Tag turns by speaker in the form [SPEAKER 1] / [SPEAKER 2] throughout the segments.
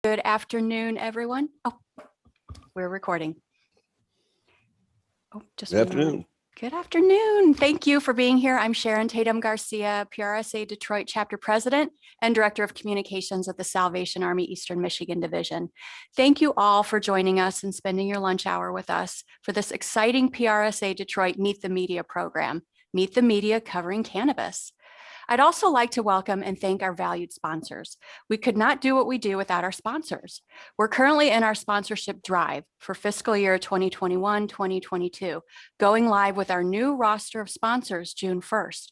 [SPEAKER 1] Good afternoon, everyone. Oh, we're recording. Oh, just
[SPEAKER 2] Good afternoon.
[SPEAKER 1] Good afternoon. Thank you for being here. I'm Sharon Tatom-Garcia, PRSA Detroit Chapter President and Director of Communications at the Salvation Army Eastern Michigan Division. Thank you all for joining us and spending your lunch hour with us for this exciting PRSA Detroit Meet the Media program, Meet the Media covering cannabis. I'd also like to welcome and thank our valued sponsors. We could not do what we do without our sponsors. We're currently in our sponsorship drive for fiscal year 2021-2022, going live with our new roster of sponsors June 1st.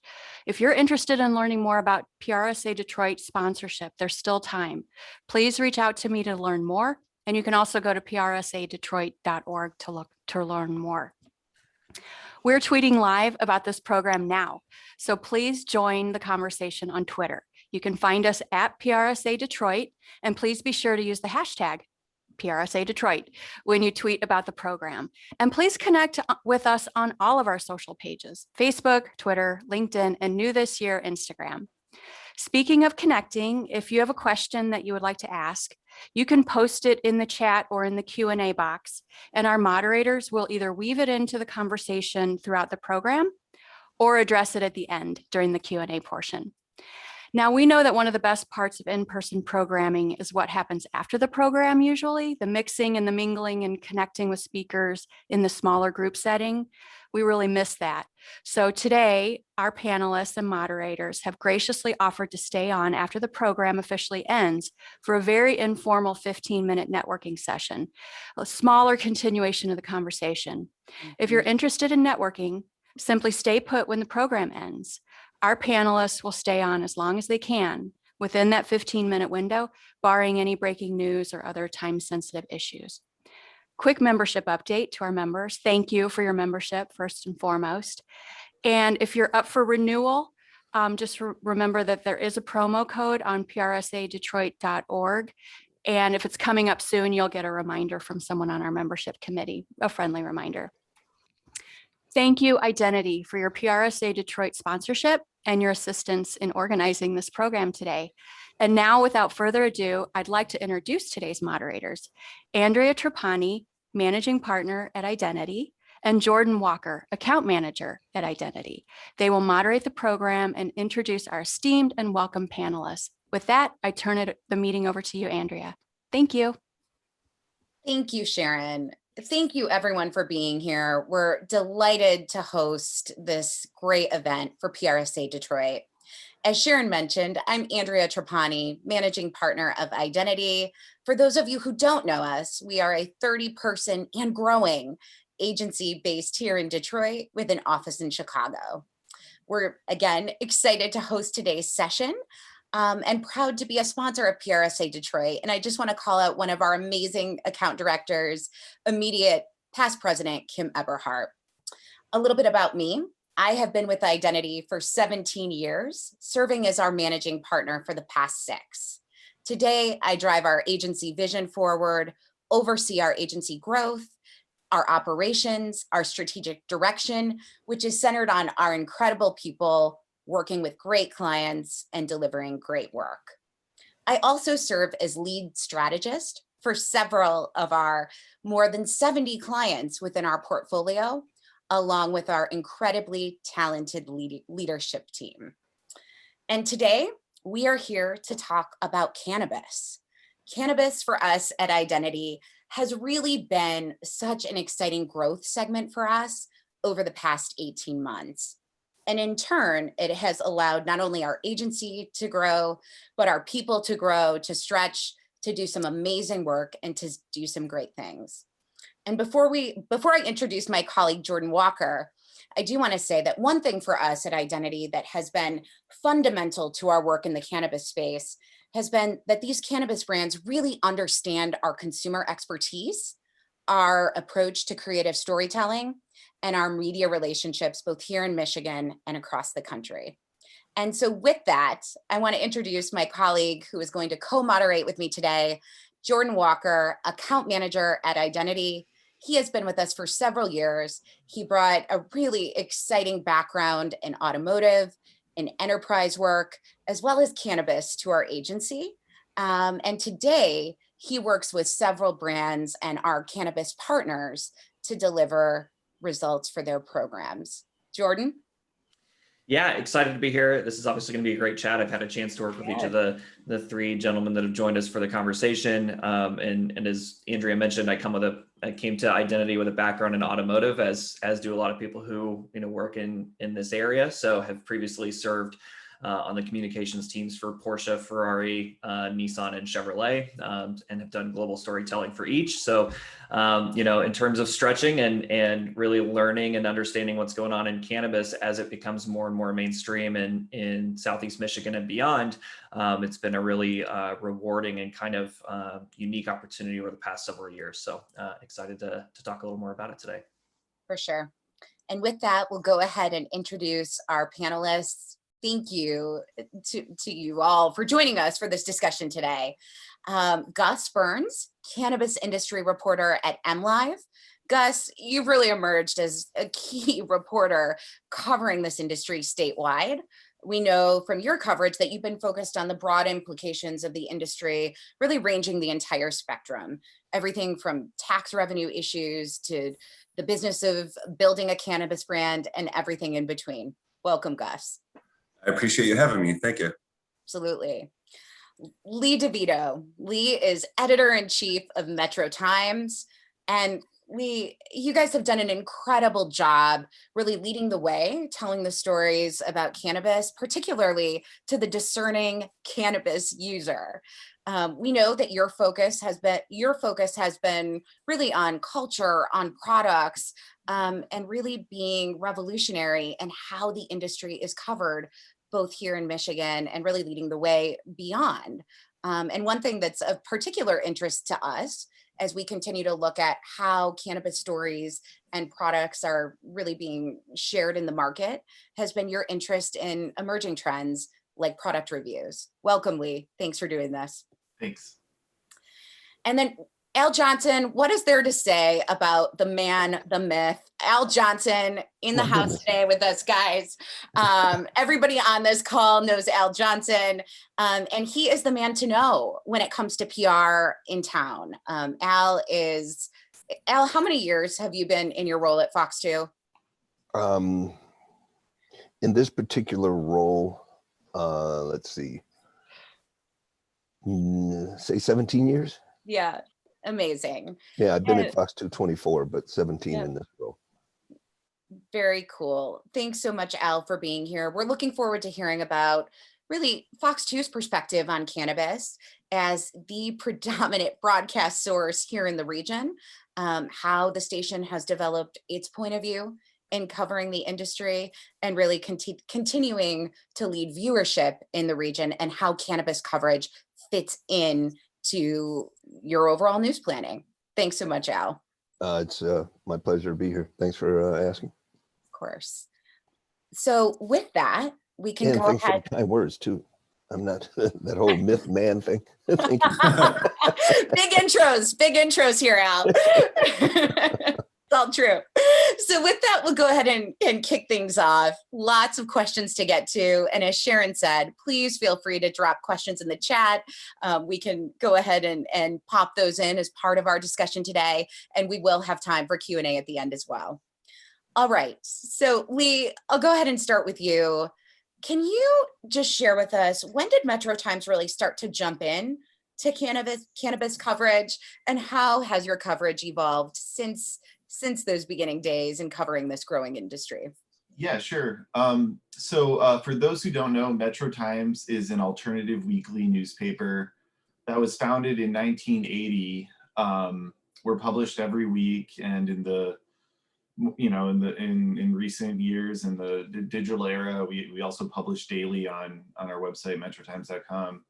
[SPEAKER 1] If you're interested in learning more about PRSA Detroit sponsorship, there's still time. Please reach out to me to learn more, and you can also go to prsadetroit.org to learn more. We're tweeting live about this program now, so please join the conversation on Twitter. You can find us at PRSA Detroit, and please be sure to use the hashtag PRSA Detroit when you tweet about the program. And please connect with us on all of our social pages, Facebook, Twitter, LinkedIn, and new this year, Instagram. Speaking of connecting, if you have a question that you would like to ask, you can post it in the chat or in the Q&A box, and our moderators will either weave it into the conversation throughout the program or address it at the end during the Q&A portion. Now, we know that one of the best parts of in-person programming is what happens after the program usually, the mixing and the mingling and connecting with speakers in the smaller group setting. We really miss that. So today, our panelists and moderators have graciously offered to stay on after the program officially ends for a very informal 15-minute networking session, a smaller continuation of the conversation. If you're interested in networking, simply stay put when the program ends. Our panelists will stay on as long as they can within that 15-minute window, barring any breaking news or other time-sensitive issues. Quick membership update to our members. Thank you for your membership, first and foremost. And if you're up for renewal, just remember that there is a promo code on prsadetroit.org. And if it's coming up soon, you'll get a reminder from someone on our membership committee, a friendly reminder. Thank you, Identity, for your PRSA Detroit sponsorship and your assistance in organizing this program today. And now, without further ado, I'd like to introduce today's moderators, Andrea Trapani, Managing Partner at Identity, and Jordan Walker, Account Manager at Identity. They will moderate the program and introduce our esteemed and welcome panelists. With that, I turn the meeting over to you, Andrea. Thank you.
[SPEAKER 3] Thank you, Sharon. Thank you, everyone, for being here. We're delighted to host this great event for PRSA Detroit. As Sharon mentioned, I'm Andrea Trapani, Managing Partner of Identity. For those of you who don't know us, we are a 30-person and growing agency based here in Detroit with an office in Chicago. We're, again, excited to host today's session. And proud to be a sponsor of PRSA Detroit. And I just want to call out one of our amazing account directors, immediate past president, Kim Eberhardt. A little bit about me. I have been with Identity for 17 years, serving as our managing partner for the past 6. Today, I drive our agency vision forward, oversee our agency growth, our operations, our strategic direction, which is centered on our incredible people, working with great clients and delivering great work. I also serve as lead strategist for several of our more than 70 clients within our portfolio, along with our incredibly talented leadership team. And today, we are here to talk about cannabis. Cannabis for us at Identity has really been such an exciting growth segment for us over the past 18 months. And in turn, it has allowed not only our agency to grow, but our people to grow, to stretch, to do some amazing work, and to do some great things. And before I introduce my colleague, Jordan Walker, I do want to say that one thing for us at Identity that has been fundamental to our work in the cannabis space has been that these cannabis brands really understand our consumer expertise, our approach to creative storytelling, and our media relationships, both here in Michigan and across the country. And so with that, I want to introduce my colleague who is going to co-moderate with me today, Jordan Walker, Account Manager at Identity. He has been with us for several years. He brought a really exciting background in automotive, in enterprise work, as well as cannabis to our agency. And today, he works with several brands and our cannabis partners to deliver results for their programs. Jordan?
[SPEAKER 2] Yeah, excited to be here. This is obviously going to be a great chat. I've had a chance to work with each of the three gentlemen that have joined us for the conversation. And as Andrea mentioned, I came to identity with a background in automotive, as do a lot of people who work in this area. So have previously served on the communications teams for Porsche, Ferrari, Nissan, and Chevrolet, and have done global storytelling for each. So, in terms of stretching and really learning and understanding what's going on in cannabis as it becomes more and more mainstream in Southeast Michigan and beyond, it's been a really rewarding and kind of unique opportunity over the past several years. So excited to talk a little more about it today.
[SPEAKER 3] For sure. And with that, we'll go ahead and introduce our panelists. Thank you to you all for joining us for this discussion today. Gus Burns, cannabis industry reporter at MLive. Gus, you've really emerged as a key reporter covering this industry statewide. We know from your coverage that you've been focused on the broad implications of the industry, really ranging the entire spectrum, everything from tax revenue issues to the business of building a cannabis brand and everything in between. Welcome, Gus.
[SPEAKER 4] I appreciate you having me. Thank you.
[SPEAKER 3] Absolutely. Lee Devito. Lee is editor-in-chief of Metro Times. And Lee, you guys have done an incredible job really leading the way, telling the stories about cannabis, particularly to the discerning cannabis user. We know that your focus has been really on culture, on products, and really being revolutionary in how the industry is covered, both here in Michigan and really leading the way beyond. And one thing that's of particular interest to us as we continue to look at how cannabis stories and products are really being shared in the market has been your interest in emerging trends like product reviews. Welcome, Lee. Thanks for doing this.
[SPEAKER 5] Thanks.
[SPEAKER 3] And then Al Johnson, what is there to say about the man, the myth? Al Johnson in the house today with us, guys. Everybody on this call knows Al Johnson, and he is the man to know when it comes to PR in town. Al, how many years have you been in your role at Fox 2?
[SPEAKER 6] In this particular role, let's see, say 17 years.
[SPEAKER 3] Yeah. Amazing.
[SPEAKER 6] Yeah, I've been at Fox 2 24, but 17 in this role.
[SPEAKER 3] Very cool. Thanks so much, Al, for being here. We're looking forward to hearing about really Fox 2's perspective on cannabis as the predominant broadcast source here in the region, how the station has developed its point of view in covering the industry and really continuing to lead viewership in the region, and how cannabis coverage fits in to your overall news planning. Thanks so much, Al.
[SPEAKER 6] It's my pleasure to be here. Thanks for asking.
[SPEAKER 3] Of course. So with that, we can go
[SPEAKER 6] thanks
[SPEAKER 3] ahead.
[SPEAKER 6] For the kind words too. I'm not that whole myth man thing. Thank you.
[SPEAKER 3] Big intros here, Al. It's all true. So with that, we'll go ahead and kick things off. Lots of questions to get to. And as Sharon said, please feel free to drop questions in the chat. We can go ahead and pop those in as part of our discussion today. And we will have time for Q&A at the end as well. All right. So Lee, I'll go ahead and start with you. Can you just share with us, when did Metro Times really start to jump in to cannabis coverage, and how has your coverage evolved since those beginning days in covering this growing industry?
[SPEAKER 5] Yeah, sure. So for those who don't know, Metro Times is an alternative weekly newspaper that was founded in 1980. We're published every week, and in recent years in the digital era, we also publish daily on our website, metrotimes.com.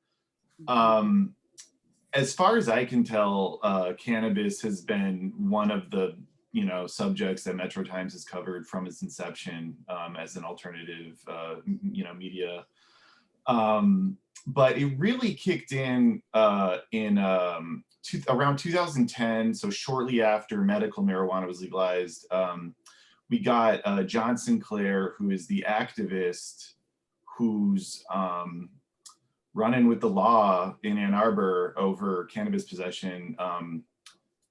[SPEAKER 5] As far as I can tell, cannabis has been one of the subjects that Metro Times has covered from its inception as an alternative media. But it really kicked in around 2010, so shortly after medical marijuana was legalized. We got John Sinclair, who is the activist who's run-in with the law in Ann Arbor over cannabis possession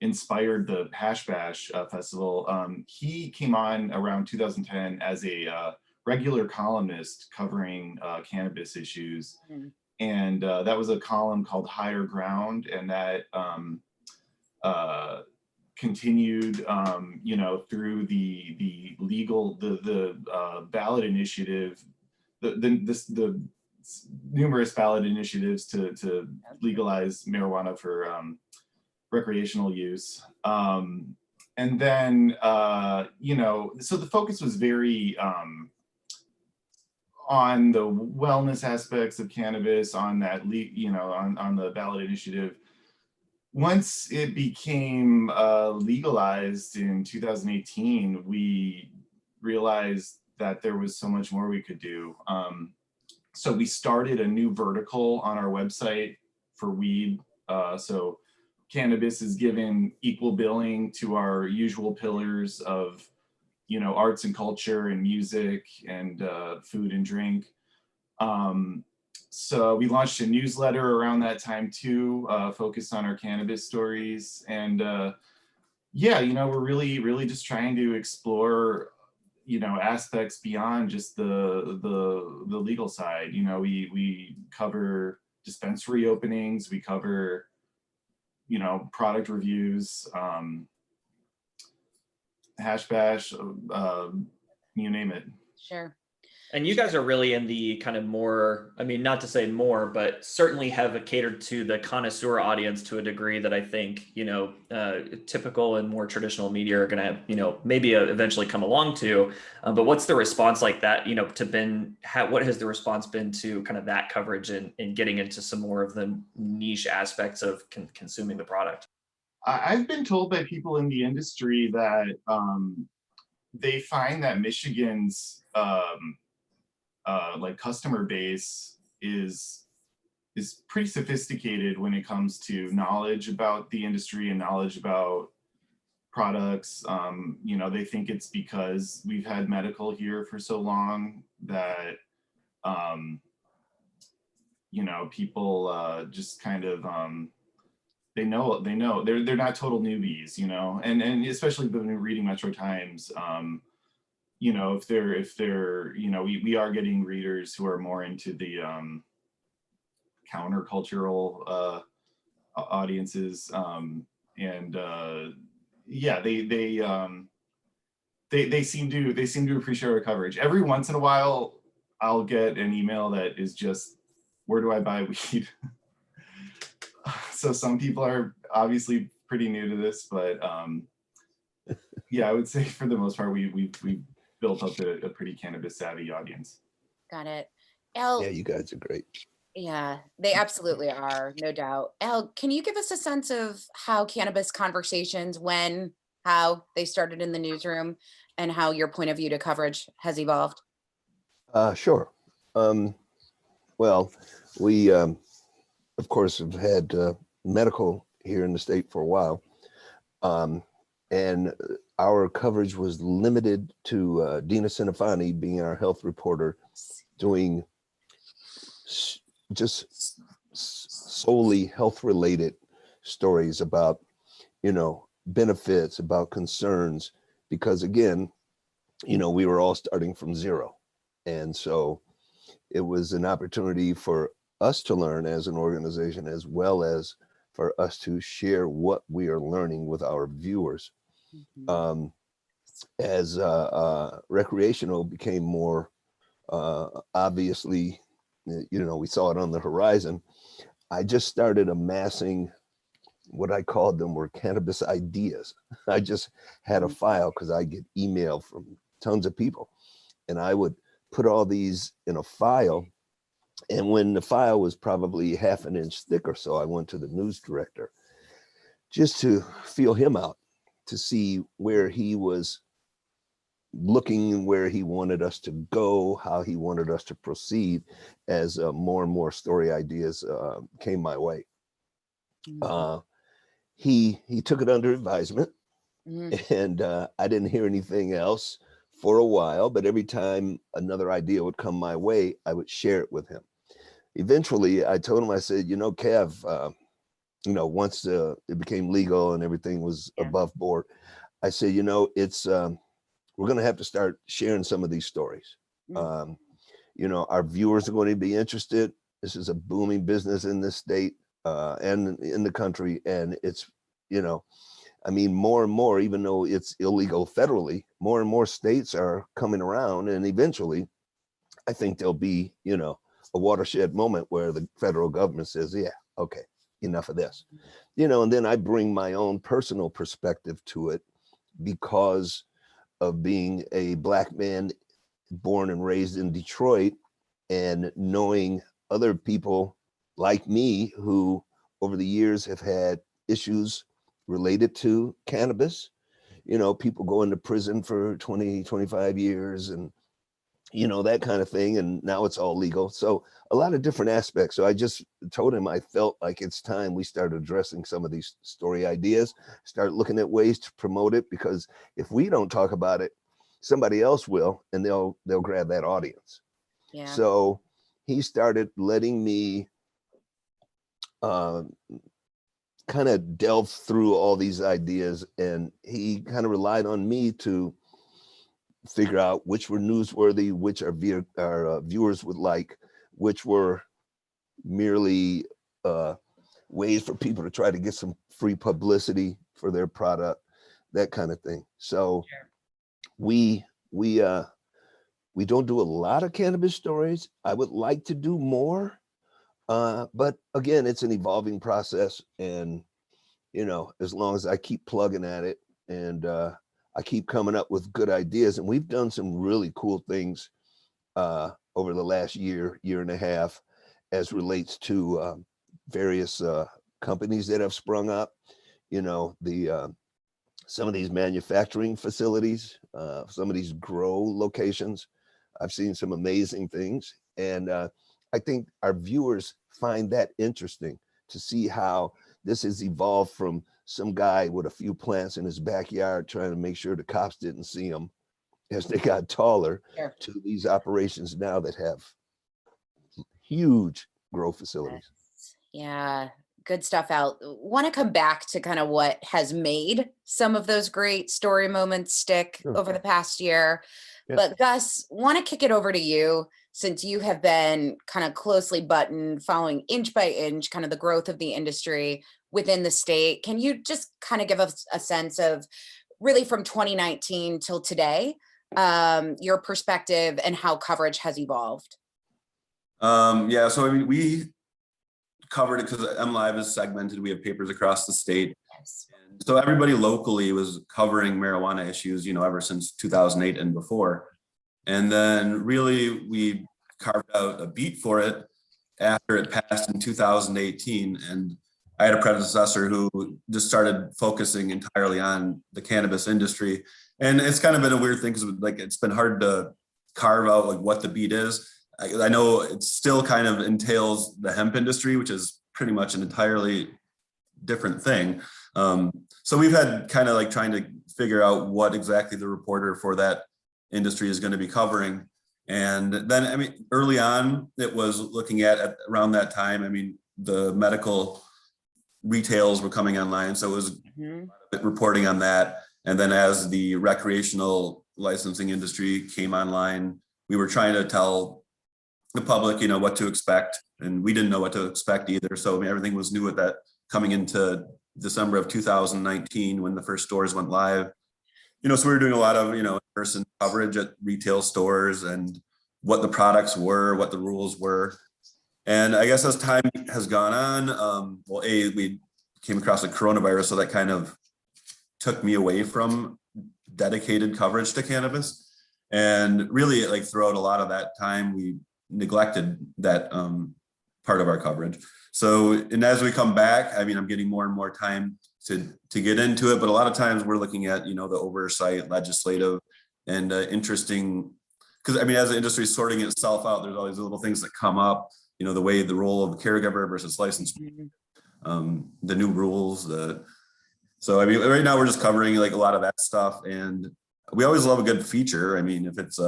[SPEAKER 5] inspired the Hash Bash Festival. He came on around 2010 as a regular columnist covering cannabis issues. And that was a column called Higher Ground, and that continued, you know, through the legal, the ballot initiative, the numerous ballot initiatives to legalize marijuana for recreational use. And then, you know, so the focus was very on the wellness aspects of cannabis, on that, you know, on the ballot initiative. Once it became legalized in 2018, we realized that there was so much more we could do. So we started a new vertical on our website for weed. So cannabis is given equal billing to our usual pillars of, you know, arts and culture and music and food and drink. So we launched a newsletter around that time too, focused on our cannabis stories. And yeah, you know, we're really just trying to explore, you know, aspects beyond just the legal side. You know, we cover dispensary openings, we cover, you know, product reviews, Hash Bash, you name it.
[SPEAKER 3] Sure.
[SPEAKER 2] And you guys are really in the kind of more, I mean, not to say more, but certainly have catered to the connoisseur audience to a degree that I think, you know, typical and more traditional media are going to, you know, maybe eventually come along to. But what's the response like that, you know, what has the response been to kind of that coverage and getting into some more of the niche aspects of consuming the product?
[SPEAKER 5] I've been told by people in the industry that they find that Michigan's like customer base is pretty sophisticated when it comes to knowledge about the industry and knowledge about products. You know, they think it's because we've had medical here for so long that you know, people just kind of they know they're not total newbies, you know, and especially when you're reading Metro Times, you know, if they're, you know, we are getting readers who are more into the countercultural audiences, and yeah, they seem to appreciate our coverage. Every once in a while, I'll get an email that is just, where do I buy weed? So some people are obviously pretty new to this, but yeah, I would say for the most part, we built up a pretty cannabis savvy audience.
[SPEAKER 3] Got it. Al,
[SPEAKER 6] Yeah, you guys are great.
[SPEAKER 3] yeah, they absolutely are, no doubt. Al, can you give us a sense of how cannabis conversations, how they started in the newsroom, and how your point of view to coverage has evolved?
[SPEAKER 6] Sure. Well, we, of course, have had medical here in the state for a while. And our coverage was limited to Dina Sinafani being our health reporter, doing just solely health-related stories about, you know, benefits, about concerns, because again, you know, we were all starting from zero. And so it was an opportunity for us to learn as an organization, as well as for us to share what we are learning with our viewers. As recreational became more obviously, you know, we saw it on the horizon, I just started amassing what I called them were cannabis ideas. I just had a file because I get email from tons of people, and I would put all these in a file. And when the file was probably half an inch thick or so, I went to the news director just to feel him out, to see where he was looking, where he wanted us to go, how he wanted us to proceed as more and more story ideas came my way. He took it under advisement, and I didn't hear anything else for a while, but every time another idea would come my way, I would share it with him. eventually I told him, I said, you know, Kev, you know, once it became legal and everything was above board, I said, you know, it's we're going to have to start sharing some of these stories. You know, our viewers are going to be interested. This is a booming business in this state and in the country. And it's, you know, I mean, more and more, even though it's illegal federally, more and more states are coming around. And eventually, I think there'll be, you know, a watershed moment where the federal government says, yeah, okay, enough of this. You know, and then I bring my own personal perspective to it because of being a Black man born and raised in Detroit and knowing other people like me who over the years have had issues related to cannabis. You know, people go into prison for 20, 25 years and, you know, that kind of thing. And now it's all legal. So a lot of different aspects. So I just told him I felt like it's time we started addressing some of these story ideas, start looking at ways to promote it, because if we don't talk about it, somebody else will, and they'll grab that audience.
[SPEAKER 3] Yeah.
[SPEAKER 6] So he started letting me kind of delve through all these ideas, and he kind of relied on me to figure out which were newsworthy, which our viewers would like, which were merely ways for people to try to get some free publicity for their product, that kind of thing. So we don't do a lot of cannabis stories. I would like to do more, but again, it's an evolving process, and you know, as long as I keep plugging at it and I keep coming up with good ideas, and we've done some really cool things over the last year and a half as relates to various companies that have sprung up. You know, the some of these manufacturing facilities, some of these grow locations. I've seen some amazing things, and I think our viewers find that interesting to see how this has evolved from some guy with a few plants in his backyard trying to make sure the cops didn't see him as they got taller, to these operations now that have huge grow facilities.
[SPEAKER 3] Yeah, good stuff, Al. Want to come back to kind of what has made some of those great story moments stick over the past year. But Gus, want to kick it over to you, since you have been kind of closely buttoned, following inch by inch kind of the growth of the industry within the state. Can you just kind of give us a sense of really from 2019 till today, your perspective and how coverage has evolved?
[SPEAKER 4] Yeah, so I mean, we covered it because MLive is segmented. We have papers across the state.
[SPEAKER 3] Yes.
[SPEAKER 4] And so everybody locally was covering marijuana issues, you know, ever since 2008 and before. And then really we carved out a beat for it after it passed in 2018. And I had a predecessor who just started focusing entirely on the cannabis industry. And it's kind of been a weird thing because like it's been hard to carve out like what the beat is. I know it still kind of entails the hemp industry, which is pretty much an entirely different thing. So we've had kind of like trying to figure out what exactly the reporter for that industry is going to be covering. And then, I mean, early on, it was looking at around that time, I mean, the medical retails were coming online. So it was reporting on that. And then as the recreational licensing industry came online, we were trying to tell the public, you know, what to expect. And we didn't know what to expect either. So I mean, everything was new with that coming into December of 2019 when the first stores went live. You know, so we were doing a lot of, you know, in-person coverage at retail stores and what the products were, what the rules were. And I guess as time has gone on, well, we came across the coronavirus, so that kind of took me away from dedicated coverage to cannabis. And really, like throughout a lot of that time, we neglected that part of our coverage. So, and as we come back, I mean, I'm getting more and more time to get into it, but a lot of times we're looking at, you know, the oversight, legislative, and interesting, because I mean, as the industry is sorting itself out, there's always little things that come up, you know, the way the role of the caregiver versus licensed, the new rules, so I mean, right now we're just covering like a lot of that stuff, and we always love a good feature. I mean, if it's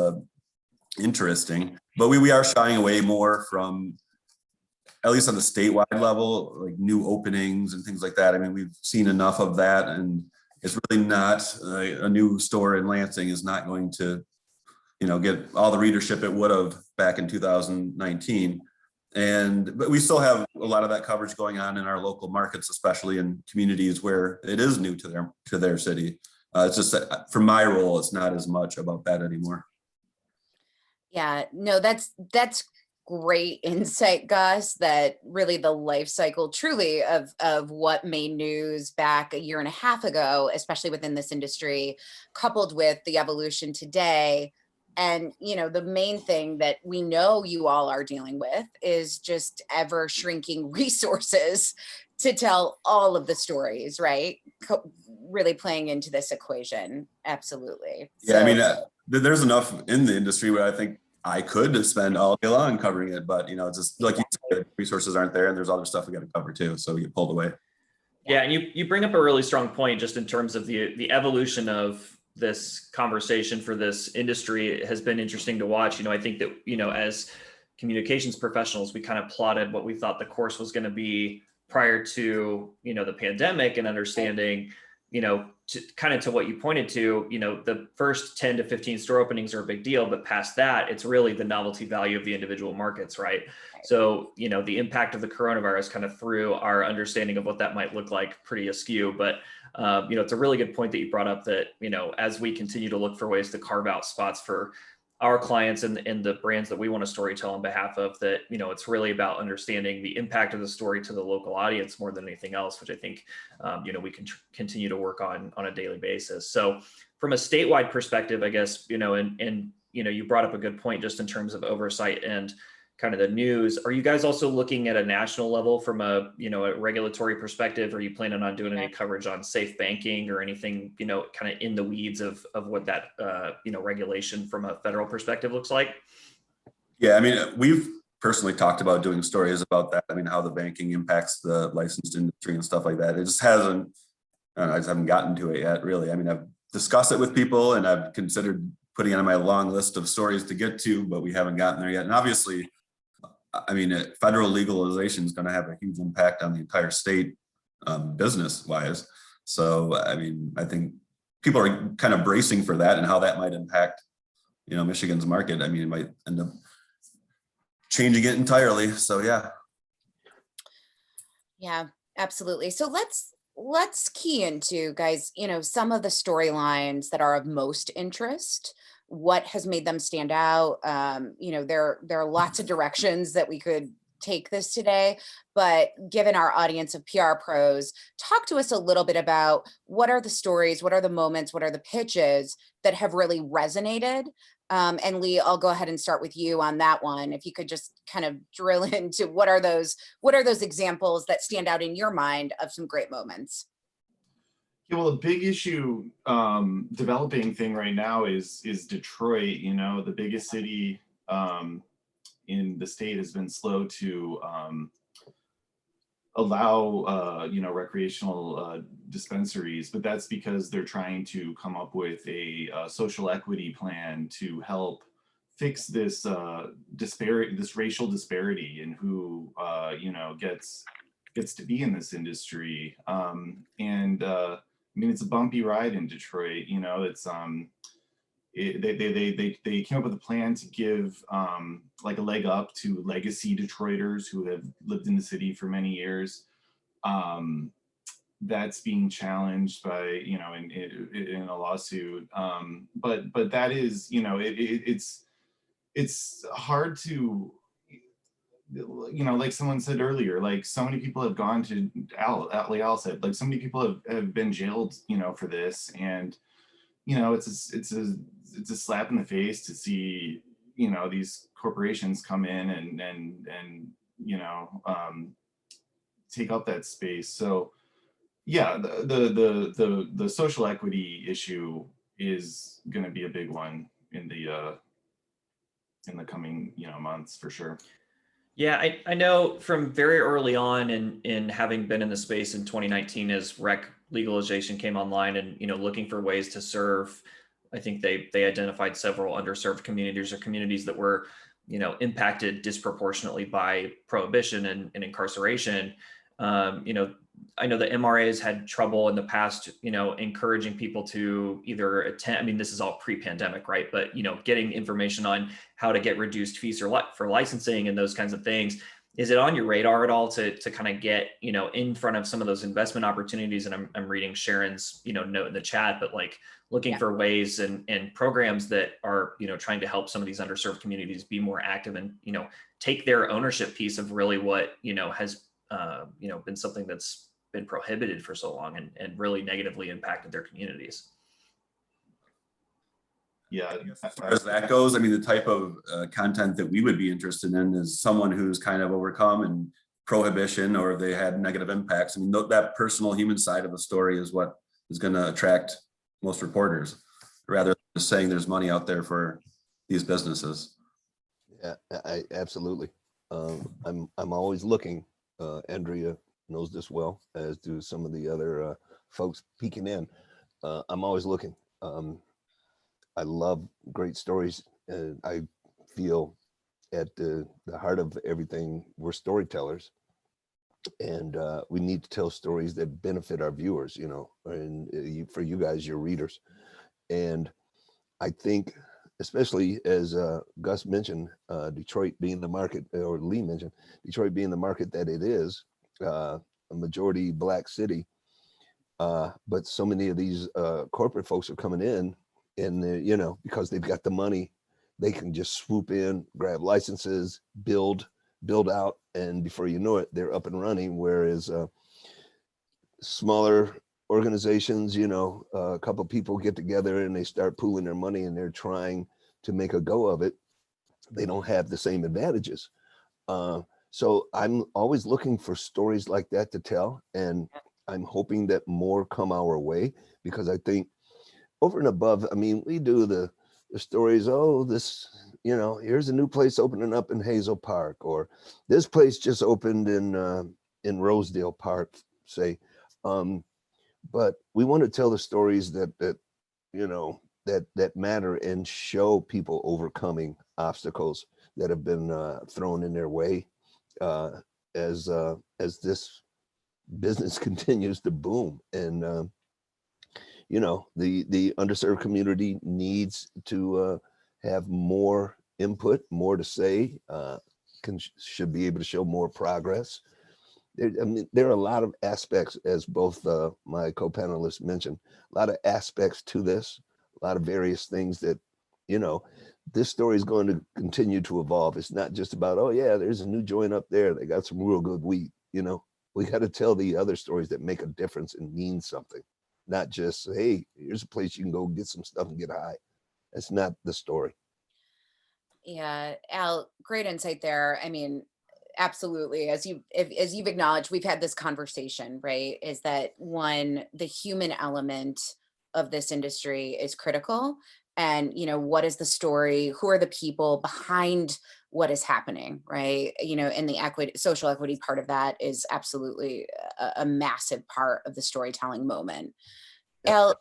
[SPEAKER 4] interesting, but we are shying away more from at least on the statewide level, like new openings and things like that. I mean, we've seen enough of that, and it's really not a new store in Lansing is not going to, get all the readership it would have back in 2019. But we still have a lot of that coverage going on in our local markets, especially in communities where it is new to their city. It's just that for my role, it's not as much about that anymore.
[SPEAKER 3] Yeah, no, that's great insight, Gus, that really the life cycle truly of what made news back a year and a half ago, especially within this industry, coupled with the evolution today. And, the main thing that we know you all are dealing with is just ever shrinking resources to tell all of the stories, right? Really playing into this equation. Absolutely.
[SPEAKER 4] Yeah, I mean, there's enough in the industry where I think I could spend all day long covering it, but it's just like you said, resources aren't there, and there's other stuff we got to cover too, so we get pulled away.
[SPEAKER 2] Yeah, and you bring up a really strong point just in terms of the evolution of this conversation for this industry. It has been interesting to watch. I think that, as communications professionals, we kind of plotted what we thought the course was going to be prior to, the pandemic, and understanding, to what you pointed to, the first 10 to 15 store openings are a big deal, but past that, it's really the novelty value of the individual markets, right? So, the impact of the coronavirus kind of threw our understanding of what that might look like pretty askew. But, it's a really good point that you brought up that, as we continue to look for ways to carve out spots for our clients and the brands that we want to storytell on behalf of, that, it's really about understanding the impact of the story to the local audience more than anything else, which I think, we can continue to work on a daily basis. So from a statewide perspective, I guess, and you brought up a good point just in terms of oversight and kind of the news. Are you guys also looking at a national level from a regulatory perspective? Are you planning on doing any coverage on safe banking or anything, kind of in the weeds of what that, regulation from a federal perspective looks like?
[SPEAKER 4] Yeah, I mean, we've personally talked about doing stories about that. I mean, how the banking impacts the licensed industry and stuff like that. It just hasn't, I just haven't gotten to it yet, really. I mean, I've discussed it with people, and I've considered putting it on my long list of stories to get to, but we haven't gotten there yet. And obviously, I mean, federal legalization is going to have a huge impact on the entire state, business wise. So, I mean, I think people are kind of bracing for that and how that might impact, Michigan's market. I mean, it might end up changing it entirely. So, yeah.
[SPEAKER 3] Yeah, absolutely. So let's key into, guys, some of the storylines that are of most interest. What has made them stand out? There are lots of directions that we could take this today, but given our audience of PR pros, talk to us a little bit about what are the stories, what are the moments, what are the pitches that have really resonated? And Lee, I'll go ahead and start with you on that one. If you could just kind of drill into what are those examples that stand out in your mind of some great moments?
[SPEAKER 5] Yeah, well, a big issue developing thing right now is Detroit. The biggest city in the state has been slow to allow recreational dispensaries, but that's because they're trying to come up with a social equity plan to help fix this this racial disparity in who gets to be in this industry. I mean, it's a bumpy ride in Detroit. It's they came up with a plan to give like a leg up to legacy Detroiters who have lived in the city for many years. That's being challenged by in a lawsuit. But that is it's hard to. Like someone said earlier, like so many people have gone to like Al said, like so many people have been jailed, for this, and it's a slap in the face to see these corporations come in and take up that space. So yeah, the social equity issue is going to be a big one in the coming months for sure.
[SPEAKER 2] Yeah, I know from very early on in having been in the space in 2019 as rec legalization came online and, looking for ways to serve, I think they identified several underserved communities or communities that were, impacted disproportionately by prohibition and incarceration. I know the MRAs had trouble in the past, encouraging people to either attend. I mean, this is all pre-pandemic, right? But, getting information on how to get reduced fees for licensing and those kinds of things. Is it on your radar at all to kind of get, in front of some of those investment opportunities? And I'm reading Sharon's, note in the chat, but like looking for ways and programs that are, trying to help some of these underserved communities be more active and, take their ownership piece of really what, has, been something that's been prohibited for so long and really negatively impacted their communities.
[SPEAKER 5] Yeah.
[SPEAKER 4] As far as that goes, I mean, the type of content that we would be interested in is someone who's kind of overcome and prohibition, or they had negative impacts. I mean, that personal human side of the story is what is going to attract most reporters, rather than just saying there's money out there for these businesses.
[SPEAKER 6] Yeah, I absolutely. I'm always looking. Andrea knows this well, as do some of the other folks peeking in. I'm always looking. I love great stories, and I feel at the heart of everything, we're storytellers, and we need to tell stories that benefit our viewers, and for you guys, your readers. And I think, especially as Gus mentioned, Detroit being the market, or Lee mentioned, Detroit being the market that it is, a majority Black city, but so many of these corporate folks are coming in, and because they've got the money, they can just swoop in, grab licenses, build out, and before you know it, they're up and running. Whereas smaller organizations, a couple of people get together and they start pooling their money and they're trying to make a go of it. They don't have the same advantages. So I'm always looking for stories like that to tell, and I'm hoping that more come our way, because I think over and above, I mean, we do the stories, here's a new place opening up in Hazel Park, or this place just opened in Rosedale Park, say. But we want to tell the stories that matter and show people overcoming obstacles that have been thrown in their way as this business continues to boom. And the underserved community needs to have more input, more to say, should be able to show more progress. There are a lot of aspects, as both my co-panelists mentioned, a lot of aspects to this, a lot of various things that, this story is going to continue to evolve. It's not just about, oh yeah, there's a new joint up there, they got some real good weed. We got to tell the other stories that make a difference and mean something, not just, hey, here's a place you can go get some stuff and get high. That's not the story.
[SPEAKER 3] Yeah, Al, great insight there. I mean, absolutely. As you've acknowledged, we've had this conversation, right? Is that one, the human element of this industry is critical. And, what is the story? Who are the people behind what is happening, right? And the social equity part of that is absolutely a massive part of the storytelling moment. Al,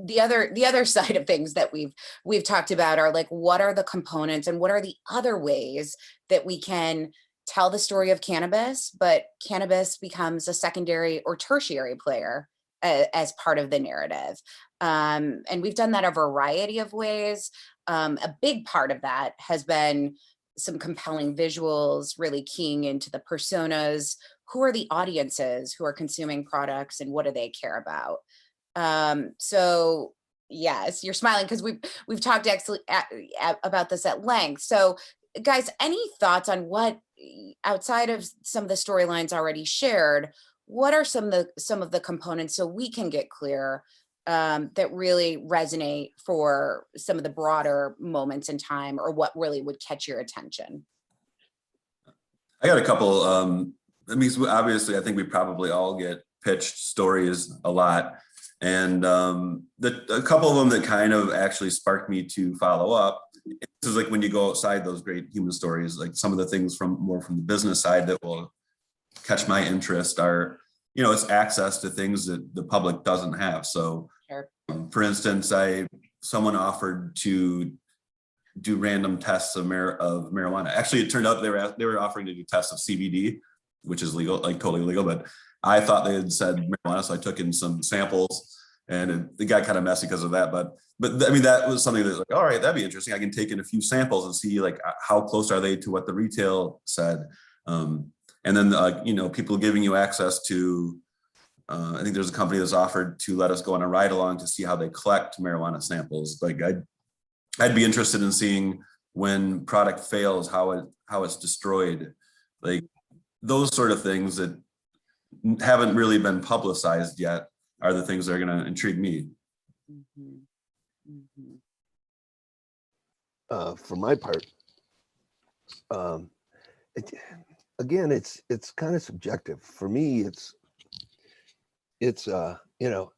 [SPEAKER 3] the other side of things that we've talked about are like, what are the components and what are the other ways that we can tell the story of cannabis, but cannabis becomes a secondary or tertiary player as part of the narrative. And we've done that a variety of ways. A big part of that has been some compelling visuals, really keying into the personas. Who are the audiences who are consuming products and what do they care about? So yes, you're smiling because we've talked actually about this at length. So guys, any thoughts on outside of some of the storylines already shared, what are some of the components so we can get clear that really resonate for some of the broader moments in time, or what really would catch your attention?
[SPEAKER 4] I got a couple. Obviously, I think we probably all get pitched stories a lot. And a couple of them that kind of actually sparked me to follow up. This is like when you go outside those great human stories, like some of the things from the business side that will catch my interest are, it's access to things that the public doesn't have. So,
[SPEAKER 3] Sure.
[SPEAKER 4] For instance, someone offered to do random tests of marijuana. Actually, it turned out they were offering to do tests of CBD, which is legal, like totally legal. But I thought they had said marijuana, so I took in some samples, and it got kind of messy because of that. But I mean, that was something that's like, all right, that'd be interesting. I can take in a few samples and see like how close are they to what the retail said. And then people giving you access to. I think there's a company that's offered to let us go on a ride along to see how they collect marijuana samples. Like I'd be interested in seeing when product fails, how it's destroyed, like those sort of things that haven't really been publicized yet are the things that are going to intrigue me.
[SPEAKER 6] For my part, again, it's kind of subjective. For me, it's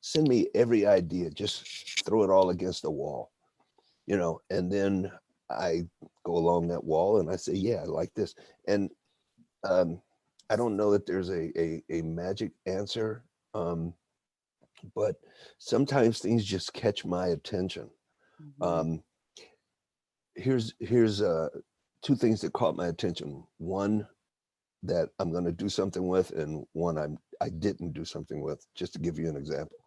[SPEAKER 6] send me every idea, just throw it all against the wall, and then I go along that wall and I say, yeah, I like this. And I don't know that there's a magic answer, but sometimes things just catch my attention. Here's two things that caught my attention. One that I'm going to do something with, and one I didn't do something with, just to give you an example.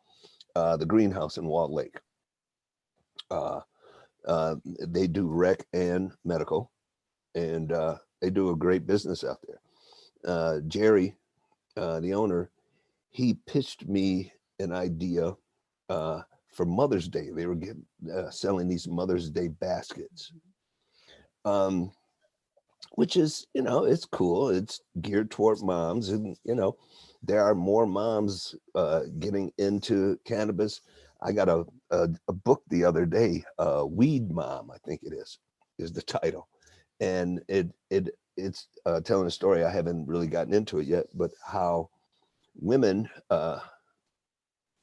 [SPEAKER 6] The greenhouse in Walt Lake. They do rec and medical, and they do a great business out there. Jerry, the owner, he pitched me an idea for Mother's Day. They were selling these Mother's Day baskets, which is, it's cool. It's geared toward moms, and there are more moms getting into cannabis. I got a book the other day, Weed Mom, I think it is the title, and it's telling a story. I haven't really gotten into it yet, but how women,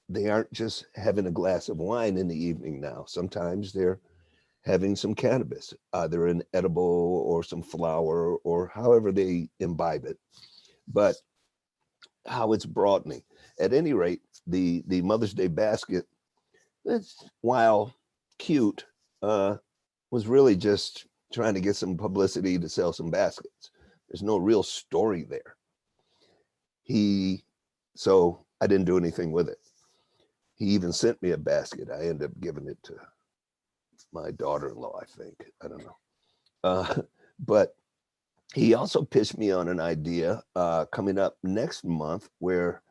[SPEAKER 6] they aren't just having a glass of wine in the evening now. Sometimes they're having some cannabis, either an edible or some flower or however they imbibe it, but how it's broadening. At any rate, the Mother's Day basket, while cute, was really just trying to get some publicity to sell some baskets. There's no real story there. So I didn't do anything with it. He even sent me a basket. I ended up giving it to my daughter-in-law, I think. I don't know. But he also pitched me on an idea coming up next month where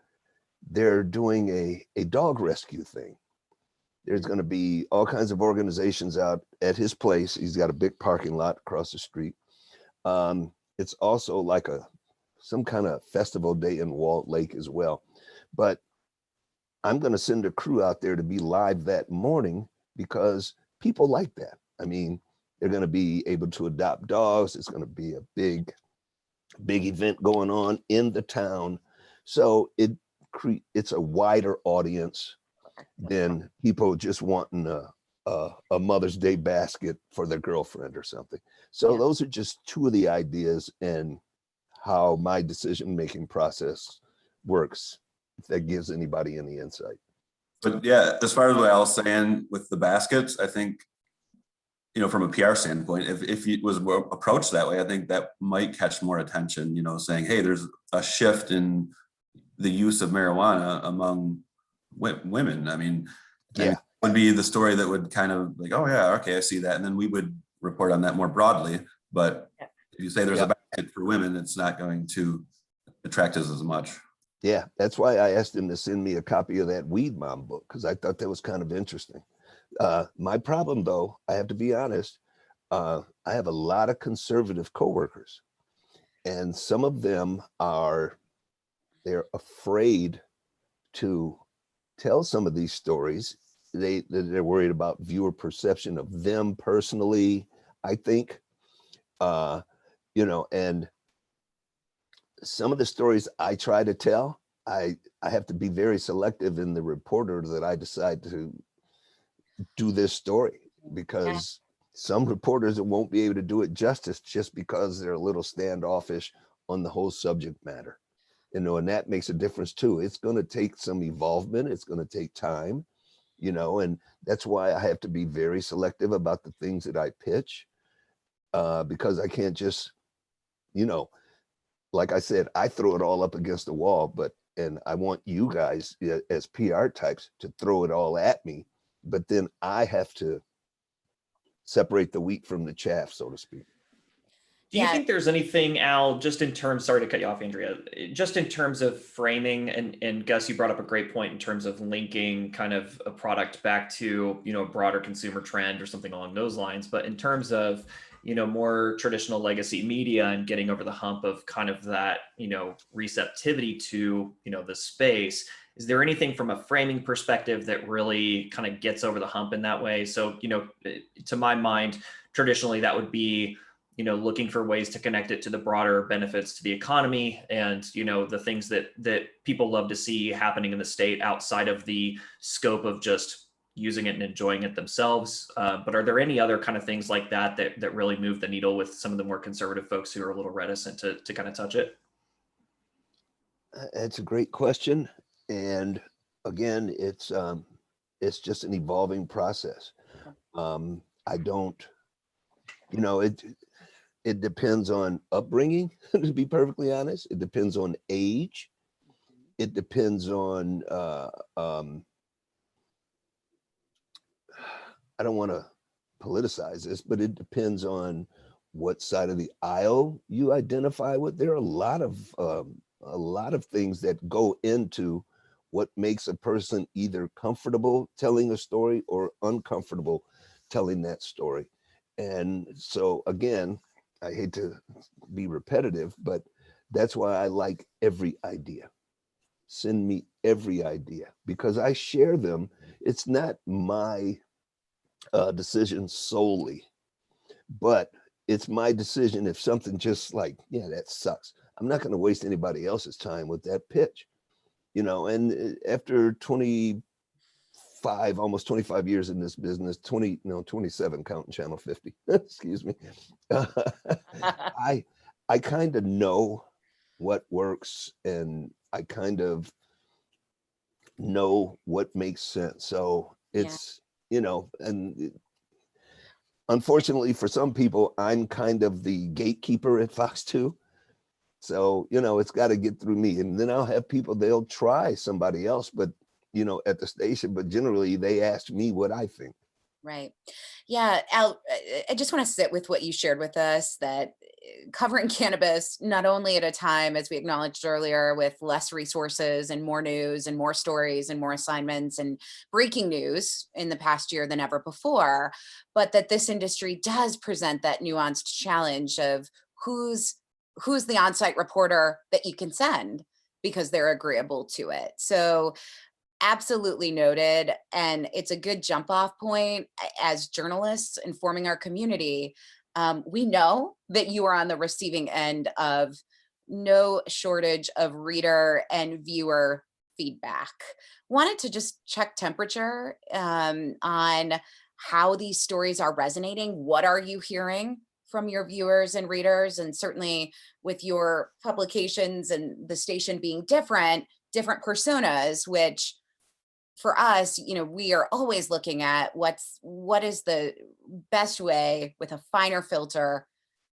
[SPEAKER 6] they're doing a dog rescue thing. There's going to be all kinds of organizations out at his place. He's got a big parking lot across the street. It's also like some kind of festival day in Walt Lake as well. But I'm going to send a crew out there to be live that morning because people like that. I mean, they're going to be able to adopt dogs. It's going to be a big event going on in the town. So it's a wider audience than people just wanting a Mother's Day basket for their girlfriend or something. So those are just two of the ideas and how my decision-making process works, if that gives anybody any insight.
[SPEAKER 4] But yeah, as far as what I was saying with the baskets, I think, from a PR standpoint, if it was approached that way, I think that might catch more attention, saying, hey, there's a shift in the use of marijuana among women. I mean, it would be the story that would kind of like, oh yeah, okay, I see that. And then we would report on that more broadly. But if you say there's a basket for women, it's not going to attract us as much.
[SPEAKER 6] Yeah, that's why I asked him to send me a copy of that Weed Mom book, because I thought that was kind of interesting. My problem, though, I have to be honest, I have a lot of conservative coworkers, and some of them they're afraid to tell some of these stories. They're worried about viewer perception of them personally, I think, and some of the stories I try to tell, I have to be very selective in the reporter that I decide to do this story, because some reporters won't be able to do it justice just because they're a little standoffish on the whole subject matter, and that makes a difference too. It's going to take some evolvement. It's going to take time, you know, and that's why I have to be very selective about the things that I pitch, because I can't just, you know, like I said, I throw it all up against the wall, and I want you guys as PR types to throw it all at me, but then I have to separate the wheat from the chaff, so to speak.
[SPEAKER 2] Do you think there's anything, Al, just in terms, sorry to cut you off, Andrea, just in terms of framing, and Gus, you brought up a great point in terms of linking kind of a product back to, you know, a broader consumer trend or something along those lines. But in terms of, you know, more traditional legacy media and getting over the hump of kind of that, you know, receptivity to, you know, the space, is there anything from a framing perspective that really kind of gets over the hump in that way? So, you know, to my mind, traditionally that would be, you know, looking for ways to connect it to the broader benefits to the economy and, you know, the things that people love to see happening in the state outside of the scope of just using it and enjoying it themselves. But are there any other kind of things like that really move the needle with some of the more conservative folks who are a little reticent to kind of touch it?
[SPEAKER 6] That's a great question. And again, it's just an evolving process. I don't, you know, it depends on upbringing, to be perfectly honest. It depends on age. It depends on, I don't want to politicize this, but it depends on what side of the aisle you identify with. There are a lot of things that go into what makes a person either comfortable telling a story or uncomfortable telling that story. And so again, I hate to be repetitive, but that's why I like every idea. Send me every idea because I share them. It's not my decision solely, but it's my decision if something just like, yeah, that sucks. I'm not going to waste anybody else's time with that pitch, you know, and after almost 25 years in this business, 27 counting channel 50, excuse me. I kind of know what works and I kind of know what makes sense. So it's, you know, and unfortunately for some people, I'm kind of the gatekeeper at Fox 2. So, you know, it's got to get through me. And then I'll have people, they'll try somebody else, but, you know, at the station, but generally they ask me what I think.
[SPEAKER 3] Right. Yeah. Al, I just want to sit with what you shared with us, that covering cannabis, not only at a time, as we acknowledged earlier, with less resources and more news and more stories and more assignments and breaking news in the past year than ever before, but that this industry does present that nuanced challenge of who's the on-site reporter that you can send because they're agreeable to it. So absolutely noted. And it's a good jump off point as journalists informing our community. We know that you are on the receiving end of no shortage of reader and viewer feedback. Wanted to just check temperature on how these stories are resonating. What are you hearing from your viewers and readers? And certainly with your publications and the station being different personas, which for us, you know, we are always looking at what is the best way with a finer filter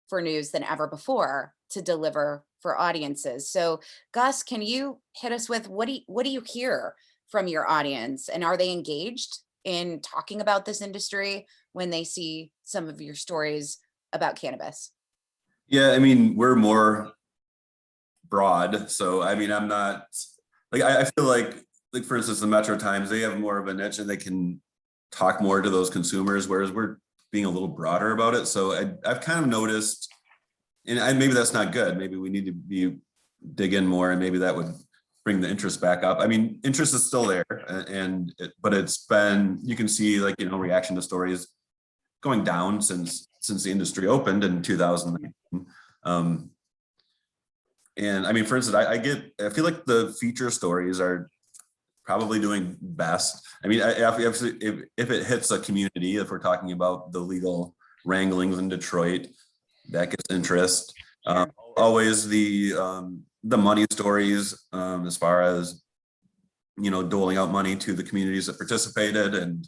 [SPEAKER 3] for news than ever before to deliver for audiences. So Gus, can you hit us with what do you hear from your audience, and are they engaged in talking about this industry when they see some of your stories about cannabis?
[SPEAKER 4] Yeah, I mean, we're more broad. So, I mean, I'm not like, I feel like for instance, the Metro Times, they have more of a niche and they can talk more to those consumers, whereas we're being a little broader about it. So I've kind of noticed, and maybe that's not good. Maybe we need to dig in more, and maybe that would bring the interest back up. I mean, interest is still there, but it's been, you can see, like, you know, reaction to stories going down since the industry opened in 2009. And I mean, for instance, I feel like the feature stories are probably doing best. I mean, if it hits a community, if we're talking about the legal wranglings in Detroit, that gets interest. Always the money stories, as far as doling out money to the communities that participated, and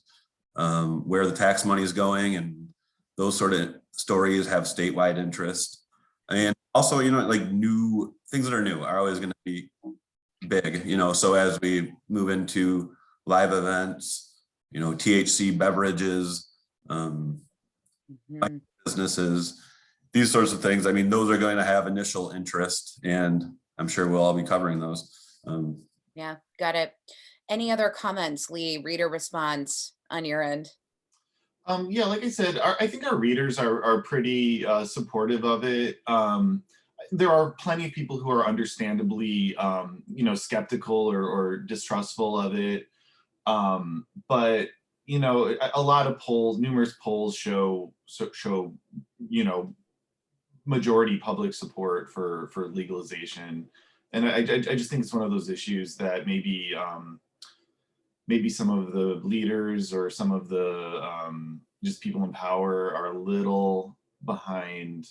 [SPEAKER 4] where the tax money is going, and those sort of stories have statewide interest. And also, like new things that are new are always going to be big, so as we move into live events, THC beverages, businesses, these sorts of things, those are going to have initial interest, and I'm sure we'll all be covering those.
[SPEAKER 3] Yeah, got it. Any other comments, Lee, reader response on your end?
[SPEAKER 5] Yeah, like I said, I think our readers are pretty supportive of it. There are plenty of people who are understandably, skeptical or distrustful of it. But a lot of polls, numerous polls show majority public support for legalization, and I just think it's one of those issues that maybe some of the leaders or some of the just people in power are a little behind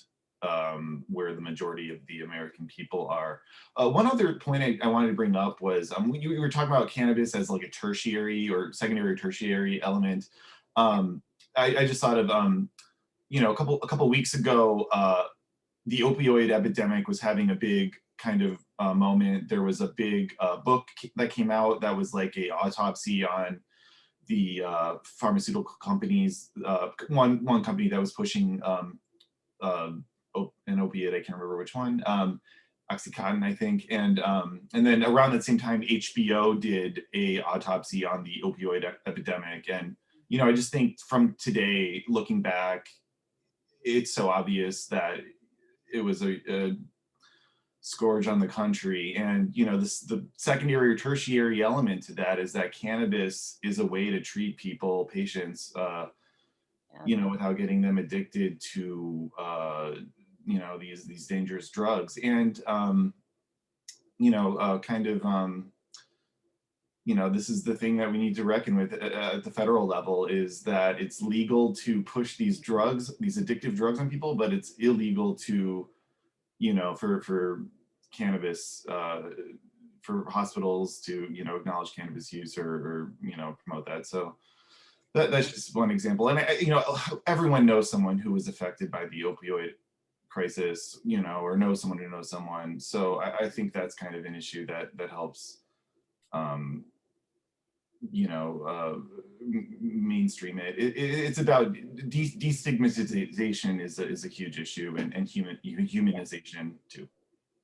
[SPEAKER 5] where the majority of the American people are. One other point I wanted to bring up was we were talking about cannabis as like a tertiary or secondary or tertiary element. I just thought of a couple weeks ago, the opioid epidemic was having a big kind of moment. There was a big book that came out that was like a autopsy on the pharmaceutical companies. One company that was pushing an opiate, I can't remember which one, Oxycontin, I think. And then around that same time, HBO did a autopsy on the opioid epidemic. And, I just think from today, looking back, it's so obvious that it was a scourge on the country. And, the secondary or tertiary element to that is that cannabis is a way to treat patients, without getting them addicted to, these dangerous drugs. And, this is the thing that we need to reckon with at the federal level, is that it's legal to push these drugs, these addictive drugs on people, but it's illegal to, for cannabis, for hospitals to, acknowledge cannabis use or promote that. So that's just one example. And, everyone knows someone who was affected by the opioid crisis, or knows someone who knows someone. So I think that's kind of an issue that helps, mainstream it. It's about destigmatization is a huge issue, and humanization too.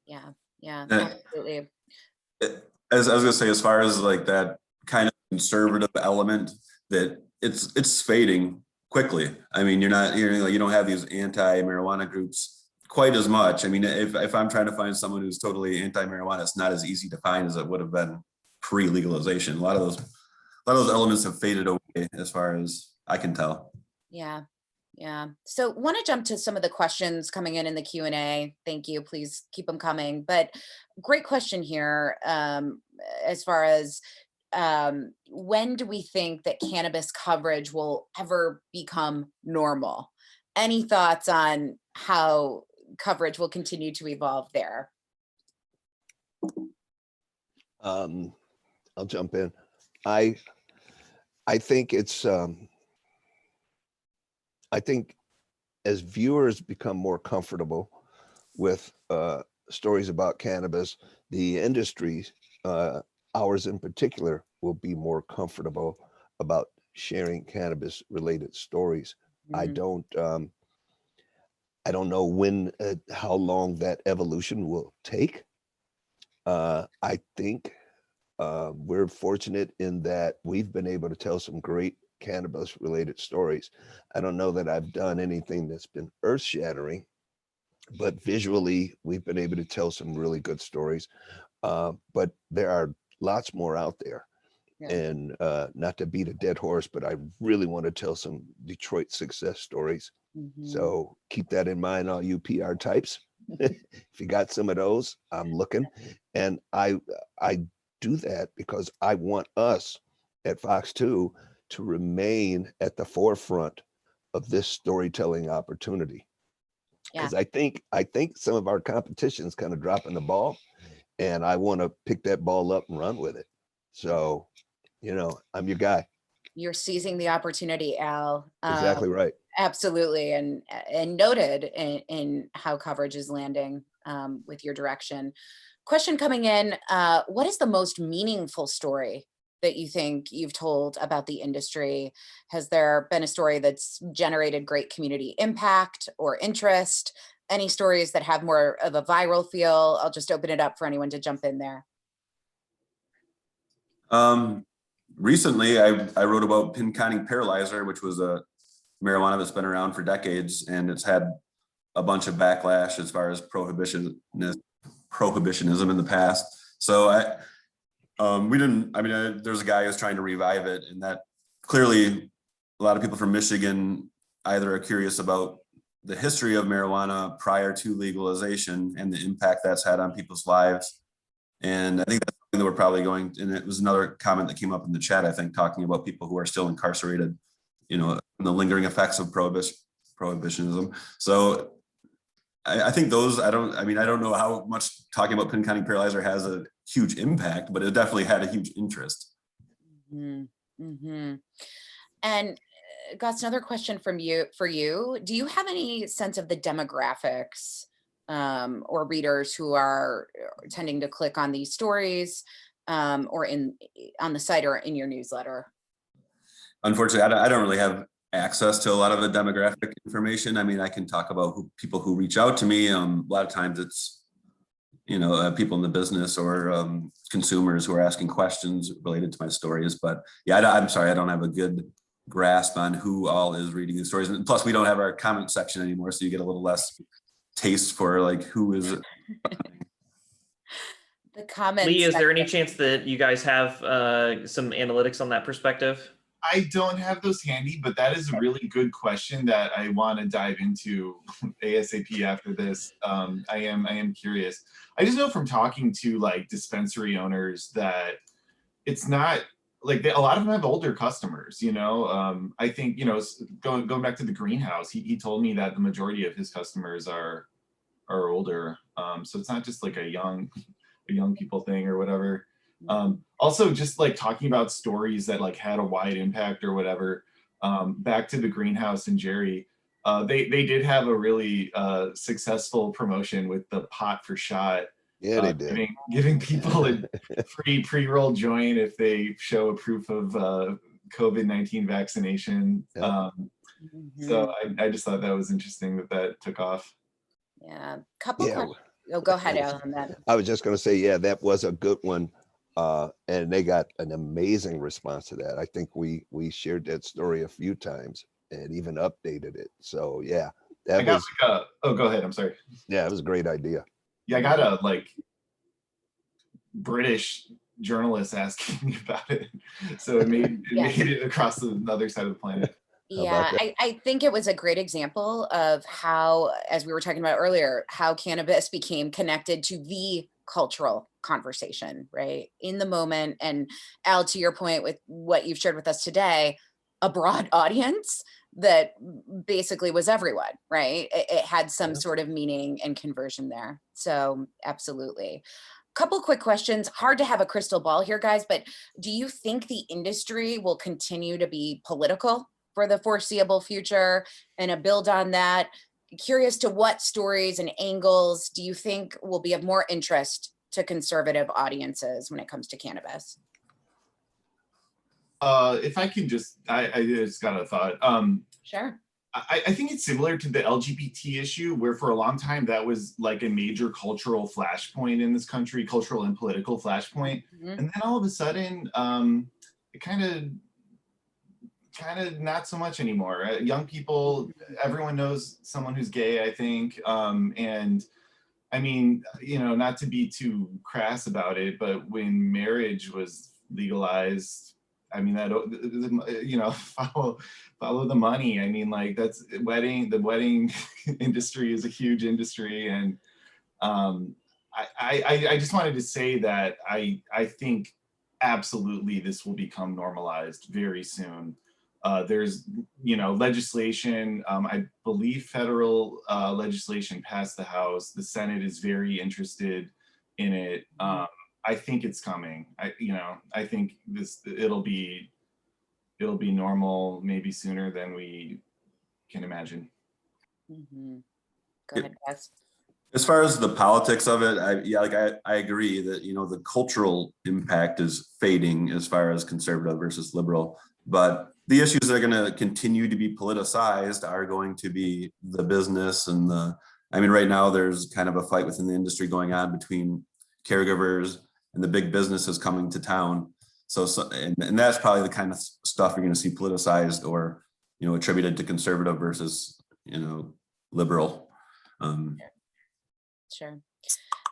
[SPEAKER 3] Yeah, absolutely.
[SPEAKER 4] As I was gonna say, as far as like that kind of conservative element, that it's fading quickly. You don't have these anti-marijuana groups quite as much. If I'm trying to find someone who's totally anti-marijuana, it's not as easy to find as it would have been pre-legalization. A lot of those elements have faded away, as far as I can tell.
[SPEAKER 3] Yeah. So want to jump to some of the questions coming in the Q&A. Thank you. Please keep them coming. But great question here, as far as when do we think that cannabis coverage will ever become normal? Any thoughts on how coverage will continue to evolve there?
[SPEAKER 6] I'll jump in. I think it's I think as viewers become more comfortable with stories about cannabis, the industry, ours in particular, will be more comfortable about sharing cannabis related stories. I don't know when, how long that evolution will take. I think we're fortunate in that we've been able to tell some great cannabis related stories. I don't know that I've done anything that's been earth shattering, but visually we've been able to tell some really good stories. But there are lots more out there. Yeah. And not to beat a dead horse, but I really want to tell some Detroit success stories. So keep that in mind, all you PR types. If you got some of those, I'm looking. And I do that because I want us at Fox 2 to remain at the forefront of this storytelling opportunity. Because I think some of our competition's kind of dropping the ball, and I want to pick that ball up and run with it. So, I'm your guy.
[SPEAKER 3] You're seizing the opportunity, Al.
[SPEAKER 6] Exactly right.
[SPEAKER 3] Absolutely, and noted in how coverage is landing with your direction. Question coming in, what is the most meaningful story that you think you've told about the industry? Has there been a story that's generated great community impact or interest? Any stories that have more of a viral feel? I'll just open it up for anyone to jump in there.
[SPEAKER 4] Recently, I wrote about Pinconning Paralyzer, which was a marijuana that's been around for decades, and it's had a bunch of backlash as far as prohibitionism in the past. So there's a guy who's trying to revive it, and that clearly a lot of people from Michigan either are curious about the history of marijuana prior to legalization and the impact that's had on people's lives. And I think that's something that we're probably going, and it was another comment that came up in the chat, I think, talking about people who are still incarcerated, the lingering effects of prohibitionism. So I think those, I don't know how much talking about Pinconning Paralyzer has a huge impact, but it definitely had a huge interest.
[SPEAKER 3] Mm-hmm. Mm-hmm. And Gus, another question for you. Do you have any sense of the demographics or readers who are tending to click on these stories or on the site or in your newsletter?
[SPEAKER 4] Unfortunately, I don't really have access to a lot of the demographic information. I mean, I can talk about people who reach out to me. A lot of times it's, people in the business or consumers who are asking questions related to my stories. But yeah, I'm sorry, I don't have a good grasp on who all is reading these stories. And plus, we don't have our comment section anymore, so you get a little less taste for like who is it.
[SPEAKER 3] The comments.
[SPEAKER 2] Lee, is there any chance that you guys have some analytics on that perspective?
[SPEAKER 5] I don't have those handy, but that is a really good question that I want to dive into ASAP after this. I am curious. I just know from talking to like dispensary owners that it's not like a lot of them have older customers, I think, going back to the greenhouse, he told me that the majority of his customers are older. So it's not just like a young people thing or whatever. Also just like talking about stories that like had a wide impact or whatever, back to the greenhouse and Jerry, they did have a really successful promotion with the pot for shot.
[SPEAKER 6] Yeah, they did.
[SPEAKER 5] Giving people a free pre-roll joint if they show a proof of COVID-19 vaccination.
[SPEAKER 3] Mhm.
[SPEAKER 5] So I just thought that was interesting that took off.
[SPEAKER 3] Yeah, questions. Oh, go ahead, Al, on that.
[SPEAKER 6] I was just going to say, yeah, that was a good one. And they got an amazing response to that. I think we shared that story a few times and even updated it. So yeah, that was.
[SPEAKER 5] Oh, go ahead. I'm sorry.
[SPEAKER 6] Yeah, it was a great idea.
[SPEAKER 5] Yeah, I got a like British journalist asking me about it, so it made it across the other side of the planet.
[SPEAKER 3] Yeah, I think it was a great example of how, as we were talking about earlier, how cannabis became connected to the cultural conversation, right? In the moment. And Al, to your point with what you've shared with us today, a broad audience that basically was everyone, right? It had some sort of meaning and conversion there. So absolutely. Couple quick questions. Hard to have a crystal ball here, guys, but do you think the industry will continue to be political for the foreseeable future? And a build on that, curious to what stories and angles do you think will be of more interest to conservative audiences when it comes to cannabis?
[SPEAKER 5] If I can I just got a thought.
[SPEAKER 3] Sure.
[SPEAKER 5] I think it's similar to the LGBT issue, where for a long time that was like a major cultural flashpoint in this country, cultural and political flashpoint.
[SPEAKER 3] Mm-hmm.
[SPEAKER 5] And then all of a sudden, it kind of not so much anymore. Young people, everyone knows someone who's gay, I think. And I mean, not to be too crass about it, but when marriage was legalized, I mean, that, follow the money. I mean, like the wedding industry is a huge industry. And I just wanted to say that I think absolutely this will become normalized very soon. There's, legislation, I believe federal legislation passed the House. The Senate is very interested in it. I think it's coming. I think it'll be normal maybe sooner than we can imagine.
[SPEAKER 3] Go ahead, Gus.
[SPEAKER 4] As far as the politics of it, I agree that, the cultural impact is fading as far as conservative versus liberal, but the issues that are going to continue to be politicized are going to be the business and right now there's kind of a fight within the industry going on between caregivers and the big businesses coming to town. And that's probably the kind of stuff you're going to see politicized or, attributed to conservative versus, liberal.
[SPEAKER 3] Sure.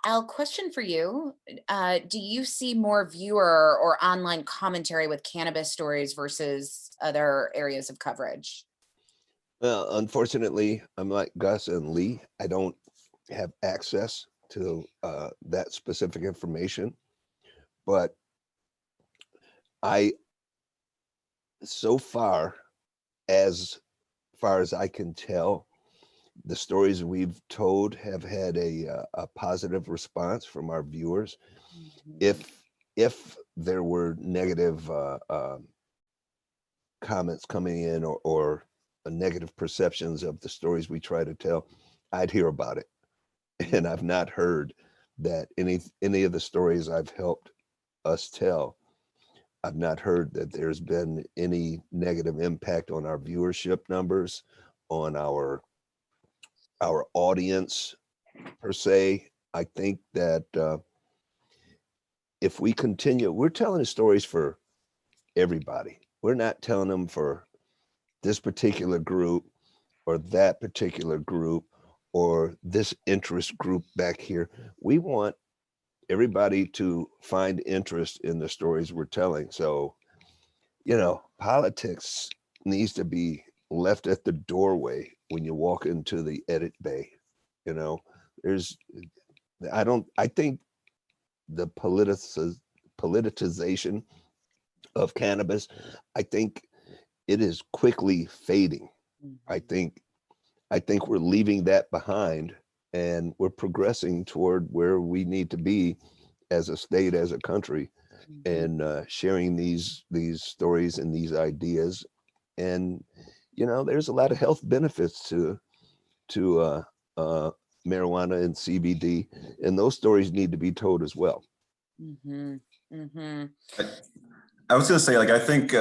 [SPEAKER 3] Al, question for you. Do you see more viewer or online commentary with cannabis stories versus other areas of coverage?
[SPEAKER 6] Well, unfortunately, I'm like Gus and Lee. I don't have access to that specific information, but so far as I can tell, the stories we've told have had a positive response from our viewers. If there were negative comments coming in or negative perceptions of the stories we try to tell, I'd hear about it. And I've not heard that any of the stories I've helped us tell, I've not heard that there's been any negative impact on our viewership numbers, on our audience per se. I think that if we continue, we're telling the stories for everybody. We're not telling them for this particular group or that particular group or this interest group back here. We want everybody to find interest in the stories we're telling. So, politics needs to be left at the doorway when you walk into the edit bay. I think the politicization of cannabis, I think it is quickly fading. I think we're leaving that behind and we're progressing toward where we need to be as a state, as a country, and sharing these stories and these ideas. And there's a lot of health benefits to marijuana and CBD, and those stories need to be told as well.
[SPEAKER 4] I was going to say, I think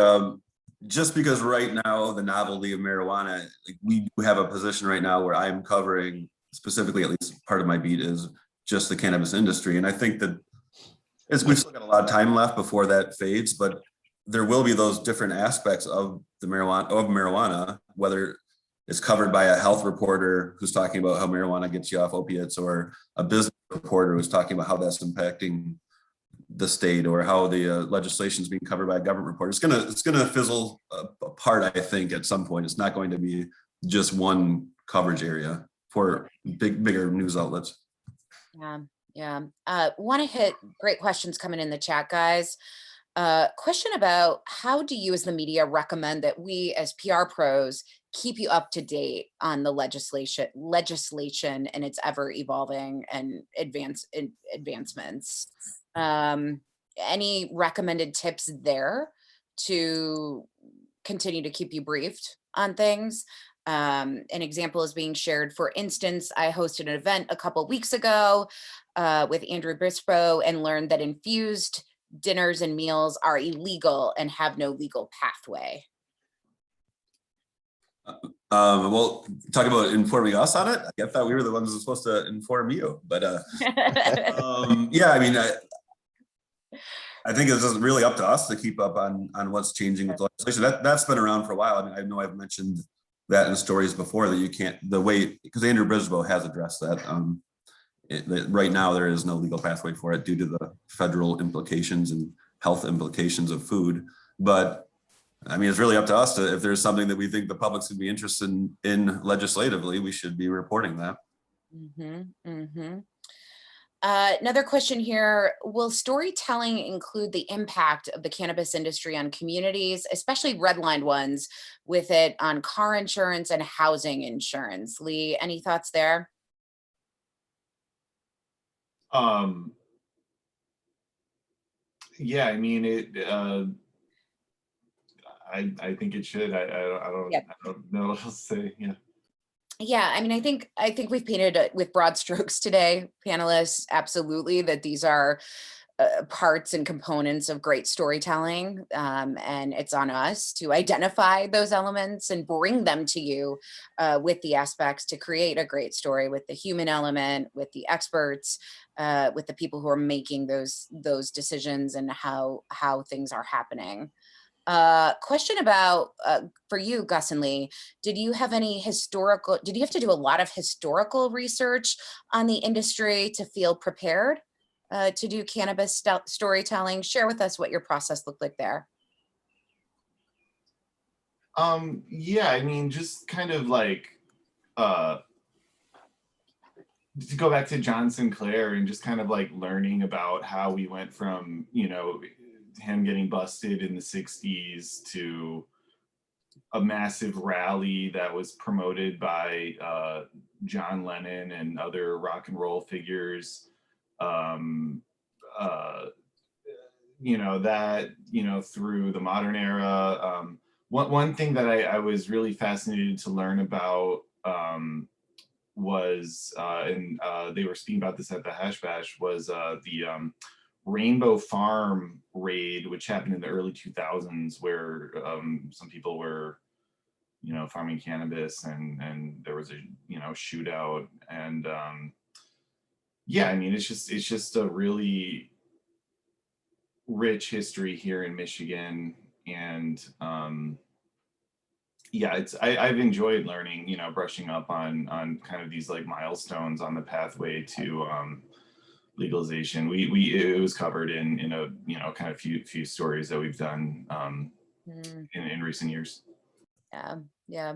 [SPEAKER 4] just because right now the novelty of marijuana, we do have a position right now where I'm covering specifically, at least part of my beat is just the cannabis industry, and I think that we've still got a lot of time left before that fades, but there will be those different aspects of marijuana, whether it's covered by a health reporter who's talking about how marijuana gets you off opiates, or a business reporter who's talking about how that's impacting the state, or how the legislation is being covered by a government report. It's gonna fizzle apart, I think, at some point. It's not going to be just one coverage area for bigger news outlets.
[SPEAKER 3] Yeah. Want to hit great questions coming in the chat, guys. Question about how do you as the media recommend that we as PR pros keep you up to date on the legislation and its ever evolving and advancements? Any recommended tips there to continue to keep you briefed on things? An example is being shared. For instance, I hosted an event a couple of weeks ago with Andrew Briscoe and learned that infused dinners and meals are illegal and have no legal pathway.
[SPEAKER 4] Well, talk about informing us on it. I thought we were the ones that were supposed to inform you, but yeah, I think it's just really up to us to keep up on what's changing with the legislation. That's been around for a while. I know I've mentioned that in stories before, that you can't, because Andrew Briscoe has addressed that. Right now there is no legal pathway for it due to the federal implications and health implications of food. But it's really up to us if there's something that we think the public's gonna be interested in legislatively, we should be reporting that.
[SPEAKER 3] Another question here, will storytelling include the impact of the cannabis industry on communities, especially redlined ones, with it on car insurance and housing insurance? Lee, any thoughts there?
[SPEAKER 5] Yeah, I mean, I think it should.
[SPEAKER 3] Yep.
[SPEAKER 5] I don't know what else to say. Yeah.
[SPEAKER 3] Yeah, I mean, I think we've painted it with broad strokes today, panelists. Absolutely, that these are parts and components of great storytelling, and it's on us to identify those elements and bring them to you with the aspects to create a great story, with the human element, with the experts, with the people who are making those decisions and how things are happening. Question about for you, Gus and Lee, did you have to do a lot of historical research on the industry to feel prepared to do cannabis storytelling? Share with us what your process looked like there.
[SPEAKER 5] Yeah, I mean, just kind of like to go back to John Sinclair and just kind of like learning about how we went from, you know, him getting busted in the 60s to a massive rally that was promoted by John Lennon and other rock and roll figures. You know, that, you know, through the modern era. One thing that I was really fascinated to learn about was, and they were speaking about this at the Hash Bash, was the Rainbow Farm raid, which happened in the early 2000s, where some people were, you know, farming cannabis, and there was a, you know, shootout. And yeah, I mean, it's just a really rich history here in Michigan. And yeah, I've enjoyed learning, you know, brushing up on kind of these like milestones on the pathway to legalization. It was covered in a, you know, kind of few stories that we've done in recent years.
[SPEAKER 3] Yeah.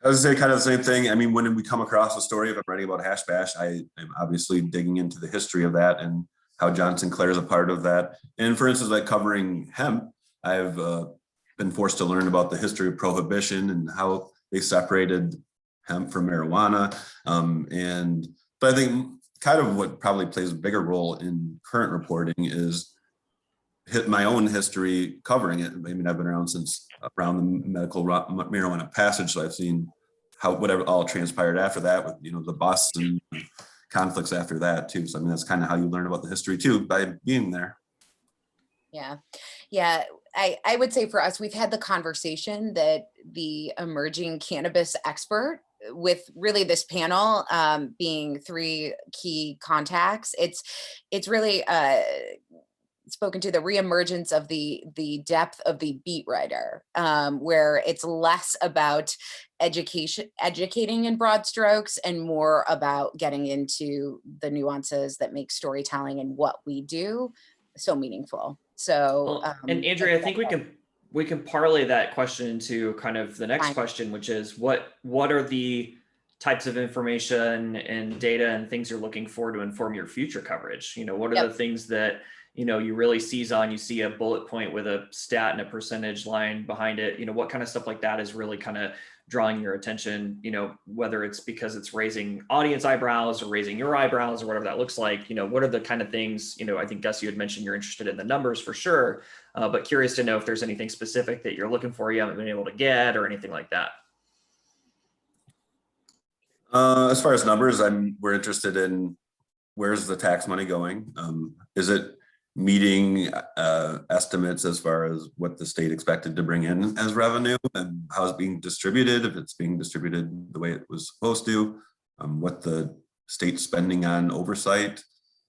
[SPEAKER 4] I was gonna say kind of the same thing. I mean, when we come across a story, if I'm writing about Hash Bash, I am obviously digging into the history of that and how John Sinclair is a part of that. And for instance, like covering hemp, I've been forced to learn about the history of prohibition and how they separated hemp from marijuana. But I think kind of what probably plays a bigger role in current reporting is my own history covering it. I mean, I've been around since around the medical marijuana passage, so I've seen how whatever all transpired after that, with, you know, the busts and conflicts after that too. So I mean, that's kind of how you learn about the history too, by being there.
[SPEAKER 3] Yeah. I would say for us, we've had the conversation that the emerging cannabis expert, with really this panel being three key contacts, it's really spoken to the reemergence of the depth of the beat writer, where it's less about educating in broad strokes and more about getting into the nuances that make storytelling and what we do so meaningful. So,
[SPEAKER 2] Well, and Andrea, I think we can parlay that question into kind of the next
[SPEAKER 3] Fine.
[SPEAKER 2] question, which is what are the types of information and data and things you're looking for to inform your future coverage? You know, what are the things that, you know, you really seize on? You see a bullet point with a stat and a percentage line behind it. You know, what kind of stuff like that is really kind of drawing your attention, you know, whether it's because it's raising audience eyebrows or raising your eyebrows or whatever that looks like. You know, what are the kind of things, you know, I think Gus, you had mentioned you're interested in the numbers for sure, but curious to know if there's anything specific that you're looking for you haven't been able to get or anything like that.
[SPEAKER 4] As far as numbers, we're interested in where's the tax money going? Is it meeting estimates as far as what the state expected to bring in as revenue, and how it's being distributed, if it's being distributed the way it was supposed to, what the state's spending on oversight.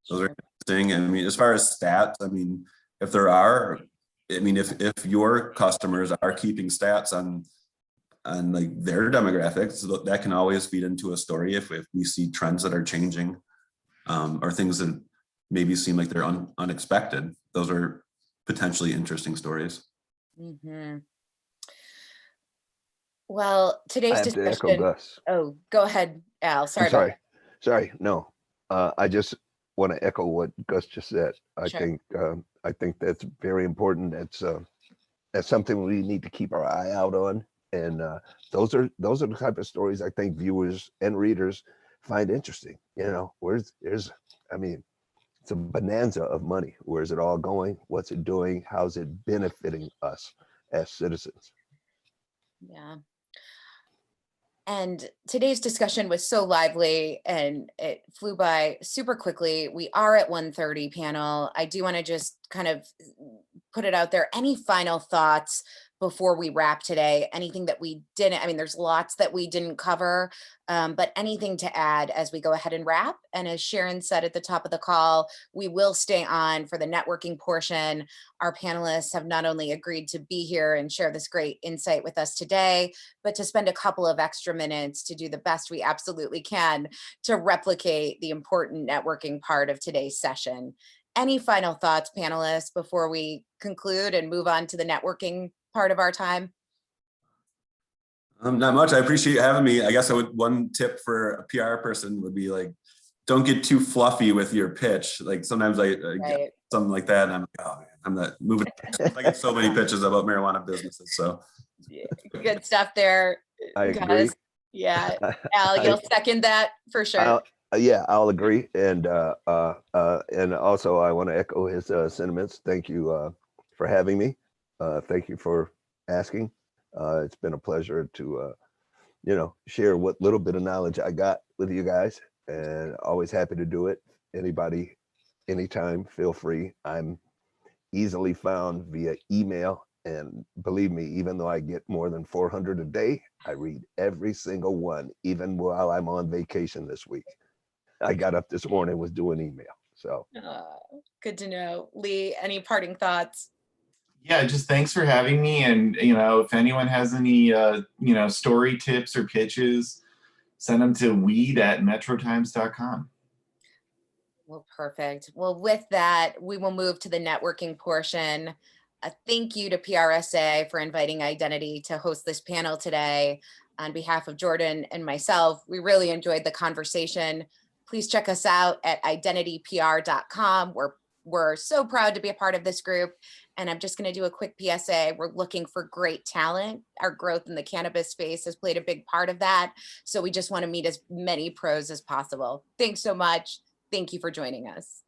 [SPEAKER 4] Those are interesting. I mean, as far as stats, I mean, if there are, I mean, if your customers are keeping stats on like their demographics, that can always feed into a story if we see trends that are changing, or things that maybe seem like they're unexpected. Those are potentially interesting stories.
[SPEAKER 3] Mm-hmm. Well, today's
[SPEAKER 6] I have to
[SPEAKER 3] discussion.
[SPEAKER 6] echo Gus.
[SPEAKER 3] Oh, go ahead, Al. Sorry.
[SPEAKER 6] Sorry. No, I just want to echo what Gus just said. I think that's very important. That's something we need to keep our eye out on. And those are the type of stories I think viewers and readers find interesting. You know, I mean, it's a bonanza of money. Where's it all going? What's it doing? How's it benefiting us as citizens?
[SPEAKER 3] Yeah. And today's discussion was so lively and it flew by super quickly. We are at 1:30 panel. I do want to just kind of put it out there. Any final thoughts before we wrap today? Anything that we didn't, I mean, there's lots that we didn't cover, but anything to add as we go ahead and wrap? And as Sharon said at the top of the call, we will stay on for the networking portion. Our panelists have not only agreed to be here and share this great insight with us today, but to spend a couple of extra minutes to do the best we absolutely can to replicate the important networking part of today's session. Any final thoughts, panelists, before we conclude and move on to the networking part of our time?
[SPEAKER 4] Not much. I appreciate you having me. I guess one tip for a PR person would be like, don't get too fluffy with your pitch. Like sometimes I get something like that and I'm like, oh man, I'm not moving. I get so many pitches about marijuana businesses. So
[SPEAKER 3] yeah, good stuff there.
[SPEAKER 6] I agree.
[SPEAKER 3] Yeah, Al, you'll second that for sure.
[SPEAKER 6] Yeah, I'll agree. And also I want to echo his sentiments. Thank you for having me. Thank you for asking. It's been a pleasure to, share what little bit of knowledge I got with you guys, and always happy to do it. Anybody, anytime, feel free. I'm easily found via email. And believe me, even though I get more than 400 a day, I read every single one, even while I'm on vacation this week. I got up this morning, was doing email. So
[SPEAKER 3] good to know. Lee, any parting thoughts?
[SPEAKER 5] Yeah, just thanks for having me. And, if anyone has any, story tips or pitches, send them to weed@metrotimes.com.
[SPEAKER 3] Well, perfect. Well, with that, we will move to the networking portion. Thank you to PRSA for inviting Identity to host this panel today. On behalf of Jordan and myself, we really enjoyed the conversation. Please check us out at identitypr.com. We're so proud to be a part of this group. And I'm just going to do a quick PSA. We're looking for great talent. Our growth in the cannabis space has played a big part of that. So we just want to meet as many pros as possible. Thanks so much. Thank you for joining us.